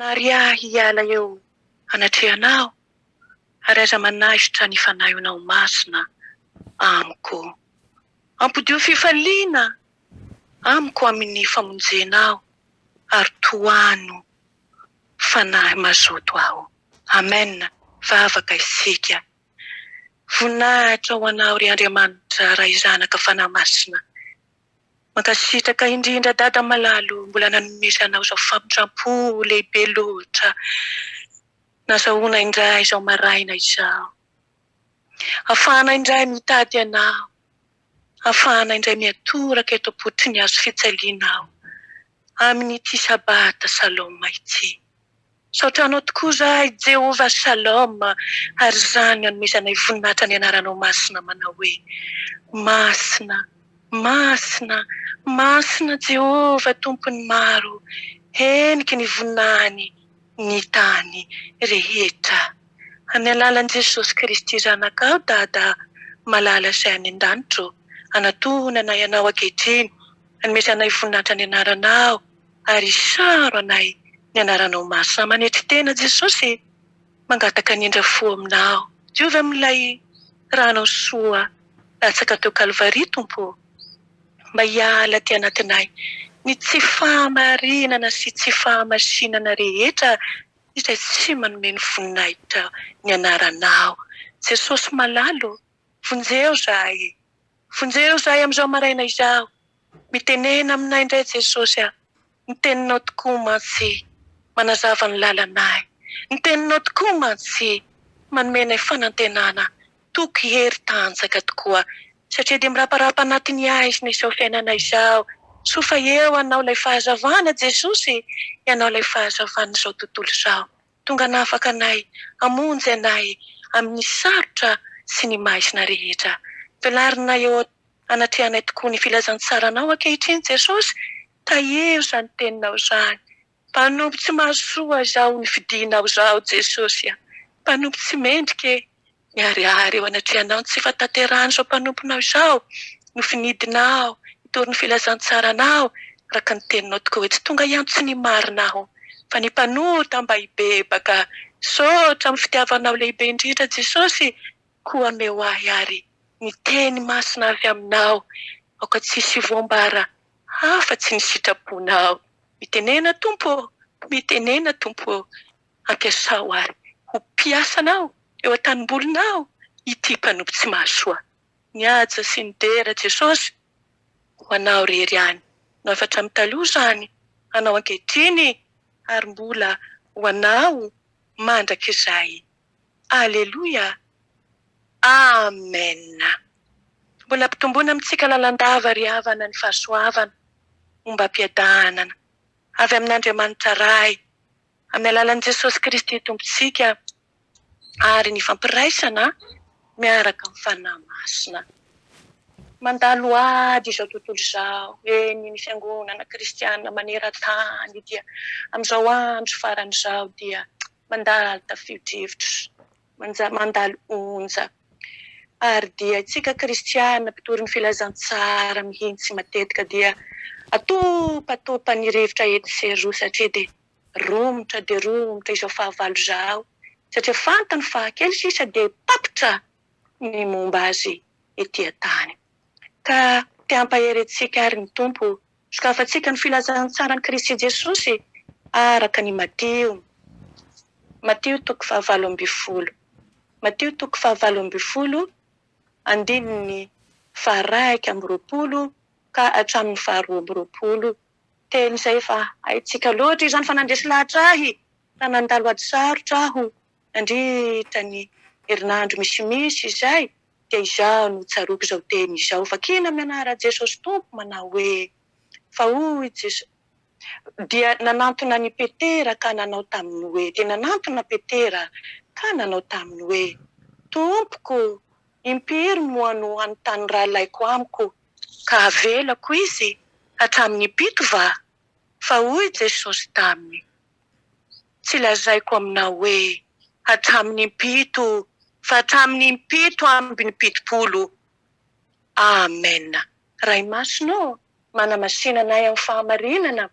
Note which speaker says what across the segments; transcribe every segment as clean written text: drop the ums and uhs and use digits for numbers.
Speaker 1: Nary ahy hiala eo anatrehanao, ary aza manaisitra ny fanahionao masina amiko. Ampodio fifaliana amiko amin'ny famonjenao, ary toano fanahy mazoto aho. Amen. Vavaka isika. Voninahitra ho anao ry Andriamanitra ray zanaka fanahy masina. Mankasitraka indrindra dada malalo, mbola nanomeza anao izao famindrampo lehibe loatra. Nazahoana indray izao maraina izao. Afahana indray mitady anao. Afahana indray miatoraka eto am-potony hazo fijalianao. Amin'ny ity sabata saloma ity. Saotranao tokoa zahay Jehova saloma, ary zany anomezanay voninahitra ny anaranao masina manao hoe masina, masina, masina Jehova tompony maro, heniky ny voninahiny ny tany rehetra. Amin'ny alalan'i Jesosy Kristy zanakao dada malala izay any an-danitro, anatonana ianao ankehitriny, anomezanay voninahitra ny anaranao, ary saro anay ny anaranao masina manetry tena Jesosy, mangataka ny indrafo aminao. Diovy amin'ilay ranao soa latsaka teo Kalvari Tompo, mba hiala ty anatinay ny tsy fahamarinana sy tsy fahamasinana rehetra izay tsy manome ny voninahitra ny anaranao. Jesosy malalo, vonjeo zahay. Vonjeo zahay amin'izao maraina izao. Mitenena aminay indray Jesosy, ny teninao tokoa mantsy manazava ny lalanay. Ny teninao tokoa mantsy manomenay fanantenana toky hery tanjaka tokoa. Satria dia miraparapa anatin'ny aizina izao fiainana izao. Sofa eo anao ilay fahazavana Jesosy, ianao ilay fahazavana izao tontolo izao. Tonga nafaka anay, amonjy anay amin'ny sarotra sy ny maizina rehetra. Velarina eo anatrehanay tokoa ny filazantsaranao ankehitriny Jesosy, taeo izany teninao izany. Mpanompo tsy mahasoa izao ny fidinao izao Jesosy. Mpanompo tsy mendrika miharihary eo anatrehanao ny tsy fahatanterahana izao mpanomponao izao, no finidinao, itory ny filazantsaranao, raka ny teninao tokoa hoe tsy tonga iantso ny marina aho, fa ny mpanota mba hibebaka, sotra amin'ny fitiavanao lehibe indrindra Jesosy, koa meo ahy ary ny teny masina avy aminao, aoka tsisy voambara hafa-tsy ny sitraponao. Mitenena Tompo, mitenena Tompo, ampiasao ary ho mpiasanao eo an-tanimbolinao ity mpanompo tsy mahasoa. Nihaja sy ny dera Jesosy ho anao rery any, no efa hatramin'ny taloha izany, anao ankehitriny, ary mbola ho anao mandrakizay. Aleluia. Amen. Mbola ampitomboina amintsika lalandava ry havana ny fahasoavana, momba ampiadanana avy amin'Andriamanitra ray, amin'ny alalan'i Jesosy Kristy tompontsika, ary ny fampiraisana miaraka amin'ny fanahy masina. Mandalo ady izao tontolo izao, eny ny fiangonana kristiana maneran-tany dia amin'izao andro faran'izao dia mandalo tafio-drivotra, mandalo onja. Ary dia itsika kristiana mpitory ny filazantsara mihitsy matetika dia atopatopa ny rivotra eto sy eroa, satria dia romotra izao fahavalo izao, satria fantany fa kely sisa dia tapitra ny momba azy etỳ an-tany. Ka te hampaherentsika ary ny Tompo, sokafantsika ny filazantsara ny Kristy Jesosy araka ny Mateo toko fahavalo amby folo. Mateo toko fahavalo amby folo, andininy faharaika amby roapolo ka hatramin'ny faharoa amby roapolo. Teny izay fa haitsika loatra izany fa nandresy lahatra ahy, raha nandalo ady sarotra aho, nandritra ny herinandro misimisy izay, dia izao no tsaroako izao teny izao. Vakina amin'ny anara Jesosy Tompo manao hoe, fa hoy Jesosy, dia nanantona ny Petera ka nanao taminy hoe, dia nanantona Petera ka nanao taminy hoe, Tompoko, impiry moa no anontany raha laiko amiko, ka avelako izy hatramin'ny pito va? Fa hoy Jesosy taminy, tsy lazaiko aminao hoe hatramin'ny pito, fa hatramin'ny pito amby ny pitopolo. Amen. Ray masonao, manamasinanay amin'ny fahamarinana,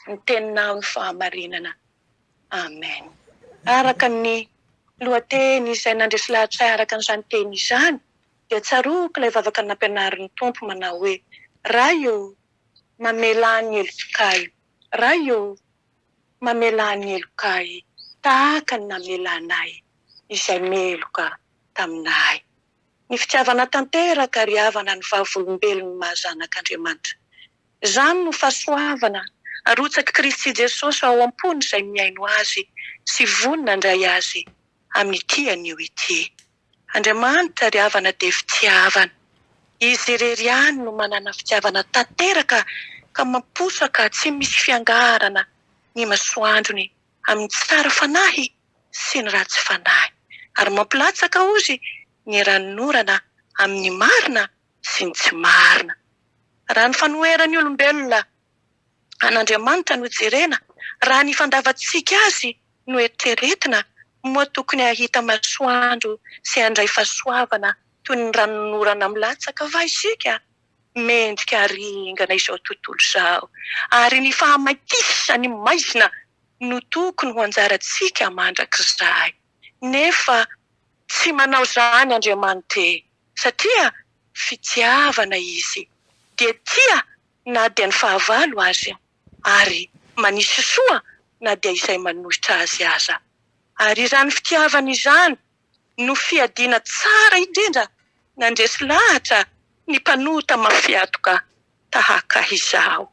Speaker 1: ny teninao ny fahamarinana. Amen. Araka ny lohateny izay nandresy lahatray araka n'izany teny izany, dia tsaroako ilay vavaka nampianarin'ny tompo manao hoe raio mamelany elokay, raio mamelany elokay tahaka ny namelanay izay meloka taminay. Ny fitiavana tanteraka ary havana ny vavolombelon'ny mahazanak'Andriamanitra. Izany no fahasoavana arotsaka Kristy Jesosy ao am-pony izay miaino azy sy vonona indray azy amin'ity anio ity. Andriamanitra ry havana dia fitiavana. Izy irery ihany no manana fitiavana tanteraka ka mamposaka tsy misy fiangarana ny masoandrony amin'ny tsara fanahy sy ny ratsy fanahy, ary mampilatsaka ozy ny ranorana amin'ny marina sy ny tsy marina. Raha ny fanoherany olombelona an'Andriamanitra no jerena, raha ny fandavantsika azy no eritreretina, moa tokony ahita masoandro sy handray fahasoavana toy ny ranorana milatsaka va isika? Mendrika haringana izao tontolo izao, ary ny fahamaikisany maizina no tokony ho anjarantsika mandrakizay. Nefa tsy manao izany Andriamanitra, satria fitiavana izy, dia tia na dia ny fahavalo azy, ary manisy soa na dia izay manohitra azy aza. Ary izany fitiavana izany no fiadiana tsara indrindra nandresy lahatra ny mpanota mafiatoka tahaka izao.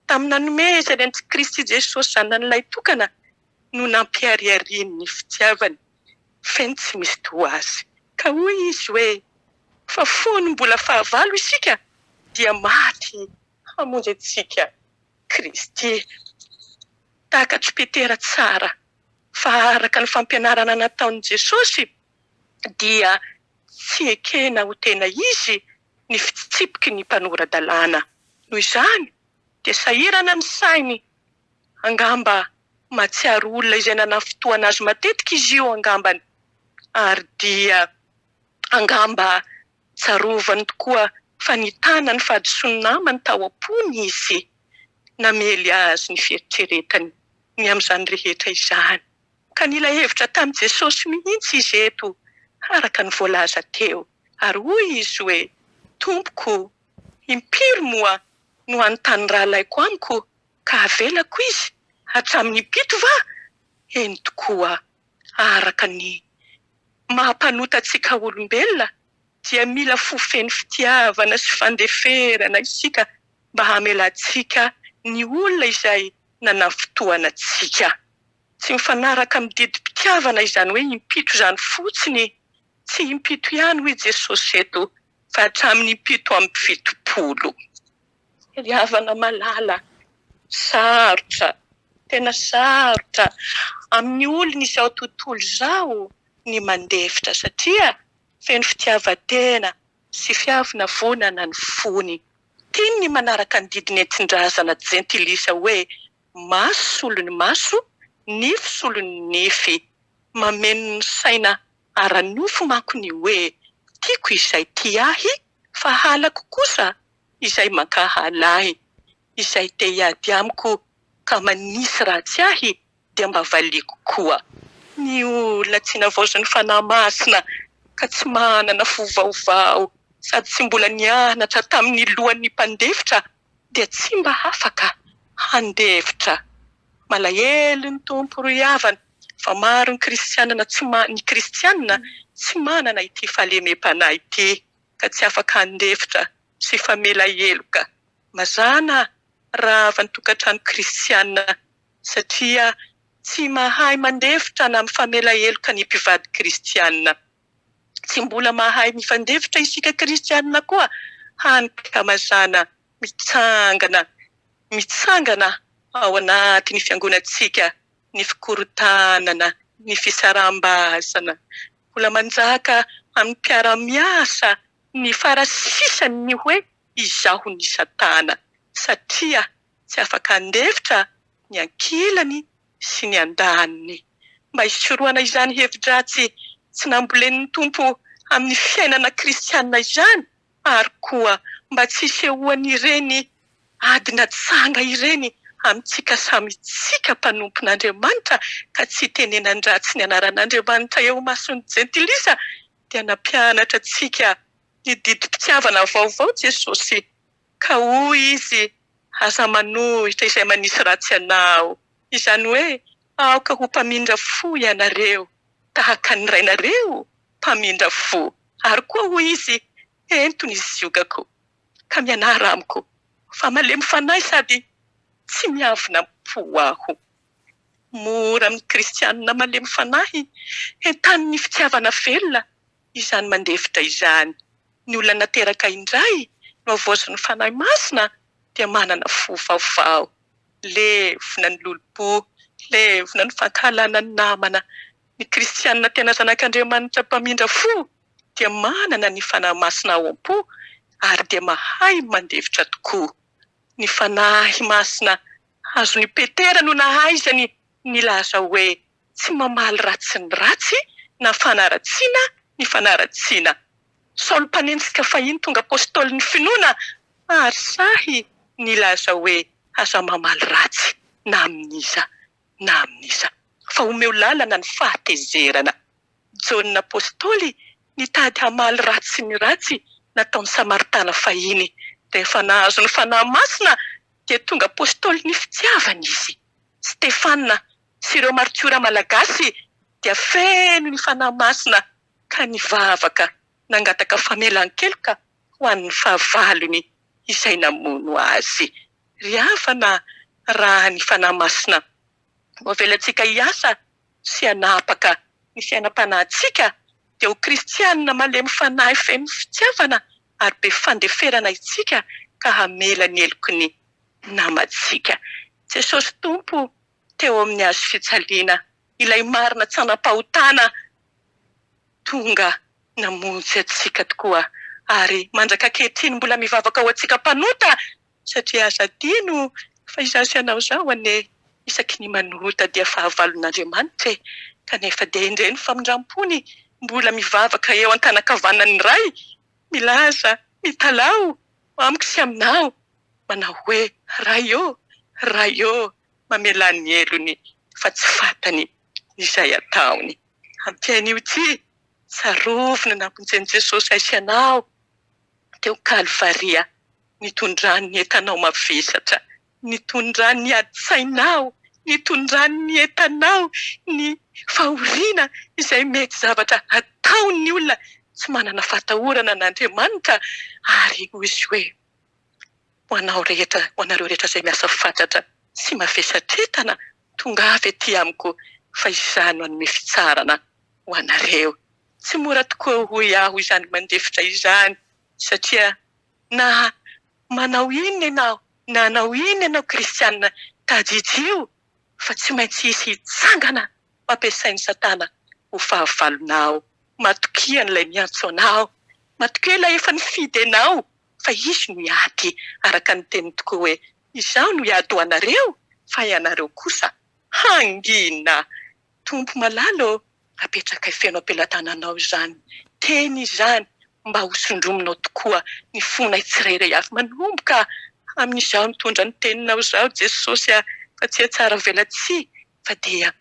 Speaker 1: Tamin'ny nanomezany an'i Kristy Jesosy zanan'ilay tokana no nampiariariany ny fitiavany, feno tsy misy toa azy. Ka hoy izy hoe fa fony mbola fahavalo isika dia maty hamonjy antsika Kristy. Takatry Petera tsara fa araka ny fampianarana nataon'i Jesosy dia tsy ekena ho tena izy ny fitsipiky ny mpanora-dalàna. Noho izany dia sahirana ny sainy, angamba mahatsiaro olona izay nanafotoana azy matetika izy io angambany, ary dia angamba tsarovany tokoa fa ny tanany fahadisoany namany tao am-pony izy namely azy ny fieritreretany ny amin'izany rehetra izany. Ka nila hevitra tamin'i Jesosy mihitsy izy eto araka ny voalaza teo, ary hoy izy hoe Tompoko, impiry moa no anontany rahalaiko amiko ka avelako izy hatramin'ny 7 va? Eny tokoa, araka ny mahampanota antsika olombelona dia mila fofeny fitiavana sy fandeferana isika mba hamelantsika ny olona izay nanafotoana antsika. Tsy mifanaraka amin'ny didim-pitiavana izany hoe impito izany fotsiny, tsy impito ihany hoy Jesosy eto, fa hatramin'ny 7 Ry havana malala, sarotra, tena sarotra amin'ny olona izao tontolo izao ny mandefitra, satria feno fitiavan-tena sy fiavonavonana ny fony. Tiany ny manaraka ny didiny entin-drazana jentilisa hoe maso solony maso, nify solony nify. Mameno ny saina ara-nofo manko ny hoe tiako izay ty ahy, fa halako kosa izay mankahala ahy. Izay te hiady amiko ka manisy ratsy ahy dia mba valiko koa. Ny olona tsy navaozan'ny fanahy masina ka tsy manana fovaovao sady tsy mbola nianatra tamin'ny lohan'ny mpandefitra dia tsy mba afaka handefitra. Malahelo ny tompo ry havana, fa maro ny kristianina tsy manana ity fahalemem-panahy ity ka tsy afaka handefitra sy famela heloka. Mazana raha avy ny tokantrano kristianina, satria tsy mahay mandefitra na mifamela heloka ny mpivady kristianina. Tsy mbola mahay mifandefitra isika kristianina koa, hany ka mazana mitsangana ao anatin'ny fiangonantsika, ny fikorontanana, ny fisarambazana. Mbola manjaka amin'ny mpiara-miasa ny farasisany ny hoe izaho ny Satana, satria tsy afaka handefitra ny ankilany sy ny andaniny. Mba hisoroana izany hevin-dratsy tsy nambolen'ny tompo amin'ny fiainana kristianina izany, ary koa mba tsy hisehoany ireny adina tsanga ireny amintsika samitsika mpanompon'Andriamanitra ka tsy tenenan-dratsy ny anaran'Andriamanitra eo mason'ny jentilisa dia nampianatra antsika ny didim-pitiavana vaovao Jesosy ka hoy izy aza manohitra izay manisy ratsy anao. Izany hoe aoka ho mpamindra fo ianareo tahaka ny rainareo mpamindra fo. Ary koa hoy izy entony izy iogako ka mianara amiko fa malemy fanahy sady tsy miavona po aho. Mora amin'ny kristianina malemy fanahy entany ny fitiavana velona izany mandefitra izany. Ny olona nateraka indray no avoazin'ny fanahy masina dia manana fo vaovao. Levona ny lolopo, levona ny fankahalana ny namana. Ny kristianina tena zanak'Andriamanitra mpamindra fo dia manana ny fanahy masina ao am-po ary dia mahay mandefitra tokoa. Ny fanahy masina azony Petera no nahaizany nilaza hoe tsy mamaly ratsy ny ratsy na fanaratsiana ny fanaratsiana. Saolo mpanenjika fahiny tonga apôstôly ny finoana ary sahy nilaza hoe aza mamaly ratsy na amin'iza na amin'iza fa omeo lalana ny fahatezerana. Jaonina apôstôly nitady hamaly ratsy ny ratsy nataony Samaritana fahiny. Rehefa nahazo ny fanahy masina dia tonga apôstôly ny fitiavana izy. Stefana sy ireo martiora malagasy dia feno ny fanahy masina ka nivavaka nangataka famelan-keloka ho an'ny fahavalony izay namono azy. Ry havana raha ny fanahy masina voavelantsika hiasa sy hanapaka ny fiainam-panahintsika dia ho kristianina malemy fanahy feno fitiavana ary be fandeferana itsika ka hamela ny heloky ny namantsika. Jesosy Tompo teo amin'ny hazo fijaliana ilay marina tsy anam-pahotana tonga namonjy atsika tokoa ary manjaka ankehitriny mbola mivavaka ho atsika mpanota satria aza dino fa izasy anao zao ane isaky ny manota dia fahavalon'Andriamanitra kanefa dia indreny famindrampony mbola mivavaka eo an-tanakavanan'ny ray milaza mitalao amiko sy aminao manao hoe ray ô mamela ny elony fa tsy fatany izay ataony. Ampiain'io ty tsarovina namponjeny Jesosy aisanao teo Kalvaria nitondrany ny entanao mavesatra, nitondrany ny adi-tsainao, nitondrany ny entanao ny fahoriana izay mety zavatra ataon'ny olona tsy manana fatahorana n'Andriamanitra ary hoy izy hoe ho anareo rehetra izay miasa fatratra sy mavesatretana tonga avy ety amiko fa izany manome fitsarana ho anareo. Tsy mora tokoa hoy aho izany mandefitra izany satria na manao inona ianao na anao inona ianao kristianina tadidrio fa tsy maintsy hisy hitsangana mampiasain'ny Satana ho fahavalonao. Matokia n'ilay miantso anao, matokia ilay efa nifidy anao fa izy no hiady araka ny teny tokoa hoe izaho no hiady ho anareo fa ianareo kosa hangina. Tompo malalo apetraka feno ampelantananao izany, teny izany mba hosondrominao tokoa ny fonay tsirairay avy manomboka amin'izao mitondra ny teninao zao Jesosy fa tsy tsara velatsia fa dia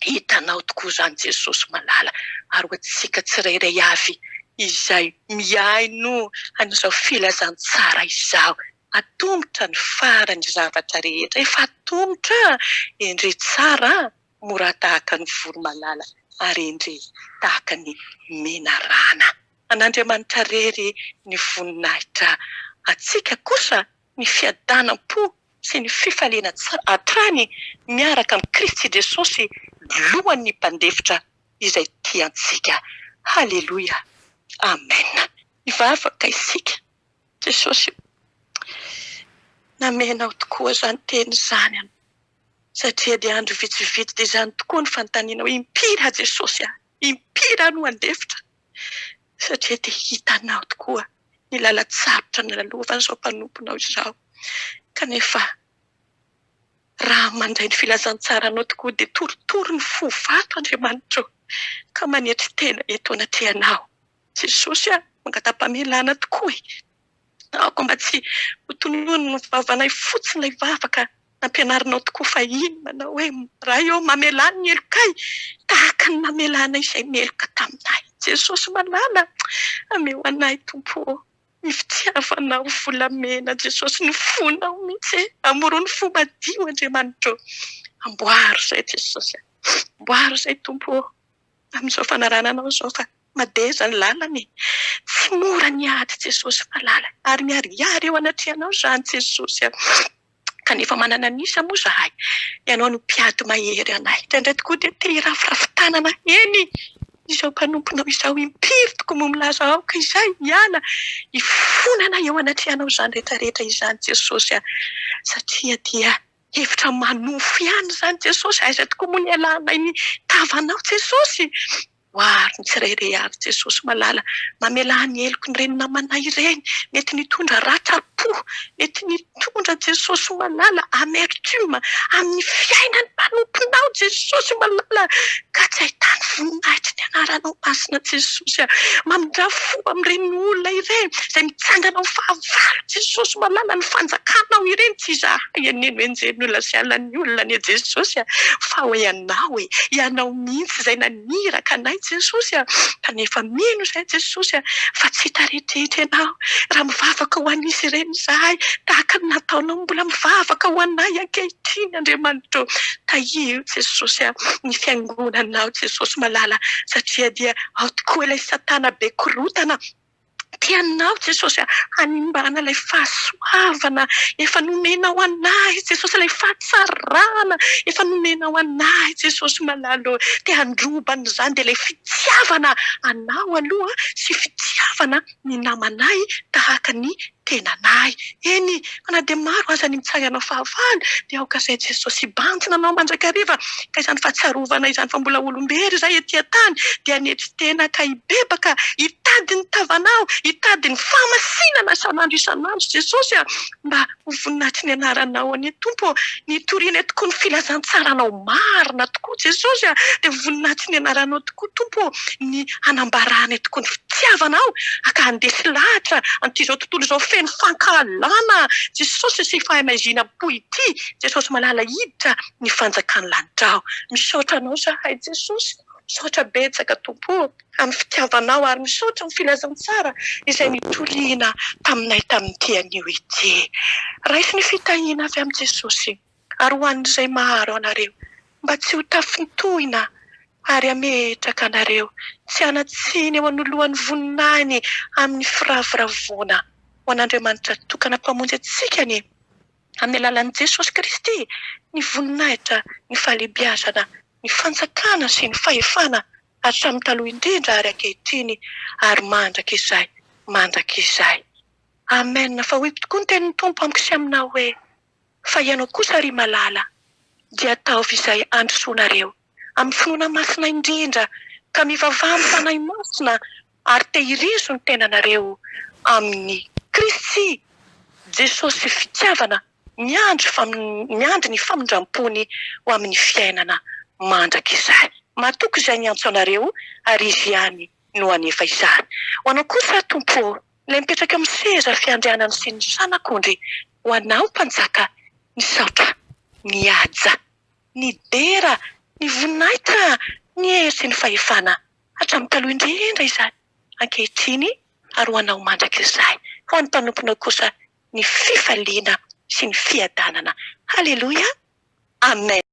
Speaker 1: hitanao tokoa zany Jesosy malala ary hoatsika tsirairay avy izay miaino an'izao filazantsara izao. Atombotra ny farany zavatra rehetra efa atombotra endre tsara mora tahaka ny voro malala ary endre tahaka ny mena rana. An'Andriamanitra rery ny voninahitra atsika kosa ny fiadanam-po sy ny fifaliana hatrany miaraka amin'ny Kristy Jesosy lohan'ny mpandefitra izay tiantsika. Haleluya, amen. Mivavaka isika Jesosy namenao tokoa zany teny zany satria dia andro vitsivitsy dia zany tokoa ny fanontanianao impiry Jesosy impiry no andefitra satria dia hitanao tokoa ny lalatsarotra ny lalovany zao mpanomponao izao kanefa raha mandray ny filazantsara anao tokoa dia torotoro ny fo vato Andriamanitra ka manetry tena eto anatrehanao Jesosy mangata-pamelana tokoa aoko mba tsy ho tonono ny vavanay fotsiny ilay vavaka nampianarinao tokoa fahiny manao hoe raha eo mamelany ny elokay tahaka ny namelana izay meloka taminay. Jesosy malala, ameo anay Tompo ny fitiavanao volamena. Jesosy ny fonao mihitsy, amoro ny fo madio Andriamanitra. Amboaro zay Jesosy, amboaro zay Tompo amin'izao fanarananao zao fa madeza ny lalany. Tsy mora ny ady Jesosy malala, ary miariary eo anatrehanao zany Jesosy. Kanefa manana nisa moa zahay, ianao no mpiady mahery anay. Indraindray tokoa dia te hirafirafitanana eny izao mpanomponao izao impiry toko mo milaza aoka izay hiala ifonana eo anatrehanao zany rehetrarehetra izany Jesosy. Satria dia hevitra manofo ihany zany Jesosy, aiza tokoa mo ny alanay ny tavanao Jesosy. Hoary ny tsirairay avy Jesosy malala, mamela ny eloko ny reny namanay ireny, mety nitondra ratra-po, mety nitondra Jesosy malala amertume amin'ny fiainany manomponao Jesosy malala, ka tsy ahitany voninahitra ny anaranao masina Jesosy. Mamindrafo amin'ireny olona ireny izay mitsanganao fahavalo Jesosy malala, ny fanjakanao ireny tsy zahay aneno enjeny olona sy alan'ny olona ny Jesosy, fa ho ianao ianao mihitsy izay naniraka anay Jesosy. Kanefa mino izay Jesosy fa tsy hitarehetrehitra ianao raha mivavaka ho anisy ireny zahay tahaka ny nataonao mbola mivavaka ho anay ankehitriny Andriamanitra. Tahio Jesosy ny fiangonanao Jesosy malala, satria dia ao tokoa ilay satana be korotana tianao Jesosy hanimbana ilay fahasoavana efa nomenao anay Jesosy, ilay fahatsarana efa nomenao anay Jesosy malalo. Te handrobany zany dia ilay fitiavana anao aloha sy fitiavana ny namanay tahaka ny tenanay. Eny, ana dia maro aza ny mitsanganao fahavalo dia aoka izay Jesosy bantsina anao mandrakariva, ka izany fahatsarovana izany fa mbola olombery izay etỳ tany dia netry tena ka hibebaka hitady ny tavanao, hitady ny famasinana isanandro isanandro Jesosy, mba ho voninahitry ny anaranao any Tompo. Nitoriana tokoa ny filazantsaranao marina tokoa Jesosy, dia voninahitry ny anaranao tokoa Tompo, ny hanambarana tokoa ny fitiavanao aka handesy lahatra an'ity zao tontolo zao feno fankahalana Jesosy sy fahamezina poity Jesosy malala hiditra ny fanjakan'ny lanitrao. Misaotra anao zahay Jesosy, misaotra betsaka Tompo amin'ny fitiavanao, ary misaotra ny filazantsara izay nitoriana taminay tamin'ity anio ity. Raisy ny fitahiana avy amin'ny Jesosy, ary ho an'izay maro anareo mba tsy ho tafintohina ary ametraka anareo tsy hanatsiny eo anoloan'ny voninahiny amin'ny firavoravoana ho an'Andriamanitra tokana mpamonjy antsika ny amin'ny alalan'i Jesosy Kristy, ny voninahitra, ny fahalebiazana, ny fanjakana sy ny fahefana hatramin'ny taloha indrindra ary ankehitriny ary mandraka izay, mandraka izay. Amen. Fa hoy tokoa ny tenin'ny Tompo amiko sy aminao hoe fa ianao kosa ry malala dia ataovy izay androsoanareo amin'ny finoana masina indrindra, ka mivavaha amin'ny fanahy masina ary te hirizo ny tenanareo amin'ny Kristy Jesosy fitiavana, miandry ny famindram-pony ho amin'ny fiainana mandraka izay. Matoky izay niantso anareo ary izy ihany no hanefa izany. Ho anao kosa Tompo, ilay mipetraka amin'ny seza fiandrianana sy ny zanak'ondry, ho anao mpanjaka, ny saotra, ny haja, ny dera, ny voninahitra, ny hery sy ny fahefana hatramin'ny taloha indrindra izany ankehitriny ary ho anao mandraka izay. Ho an'ny mpanomponao kosa ny fifaliana sy ny fiadanana. Haleluia. Amen.